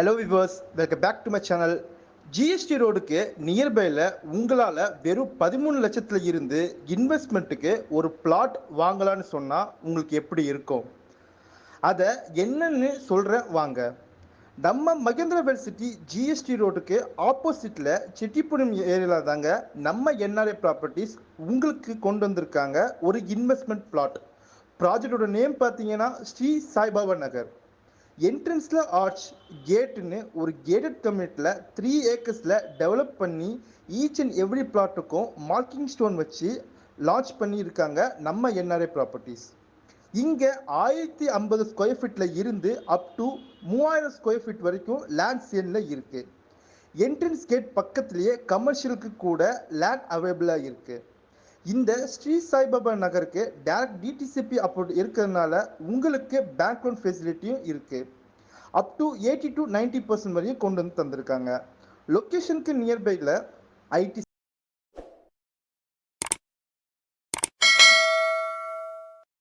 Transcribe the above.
Hello viewers, welcome back to my channel. GST ரோடுக்கு நியர்பையில் உங்களால் வெறும் 13 லட்சத்தில் இருந்து இன்வெஸ்ட்மெண்ட்டுக்கு ஒரு பிளாட் வாங்கலான்னு சொன்னால் உங்களுக்கு எப்படி இருக்கும்? அதை என்னன்னு சொல்கிறேன் வாங்க. நம்ம மகேந்திரவேல் சிட்டி ஜிஎஸ்டி ரோடுக்கு ஆப்போசிட்டில் செட்டிப்புரம் ஏரியாவில் தாங்க நம்ம என்ஆர்ஐ ப்ராப்பர்ட்டிஸ் உங்களுக்கு கொண்டு வந்திருக்காங்க ஒரு இன்வெஸ்ட்மெண்ட் பிளாட். ப்ராஜெக்டோட நேம் பார்த்தீங்கன்னா ஸ்ரீ சாய்பாபா நகர். என்ட்ரன்ஸில் ஆர்ச் கேட்டுன்னு ஒரு கேட்டட் கம்யூனிட்டியில் 3 ஏக்கர்ஸில் டெவலப் பண்ணி ஈச் அண்ட் எவ்ரி பிளாட்டுக்கும் மார்க்கிங் ஸ்டோன் வச்சு லான்ச் பண்ணியிருக்காங்க நம்ம என்ஆர்ஐ ப்ராப்பர்ட்டிஸ். இங்கே 1050 ஸ்கொயர் ஃபீட்டில் இருந்து அப் டு 3000 ஸ்கொயர் ஃபீட் வரைக்கும் லேண்ட் சேலில் இருக்குது. என்ட்ரன்ஸ் கேட் பக்கத்துலேயே கமர்ஷியலுக்கு கூட லேண்ட் அவைலபிளாக இருக்குது. இந்த ஸ்ரீ சாய்பாபா நகருக்கு டைரக்ட் டிடிசிபி அப்ரூவ் இருக்கிறதுனால உங்களுக்கு பேங்க் லோன் ஃபெசிலிட்டியும் இருக்குது. அப் டு 80 to 90% வரையும் கொண்டு வந்து தந்திருக்காங்க. லொக்கேஷனுக்கு நியர்பையில் ஐடி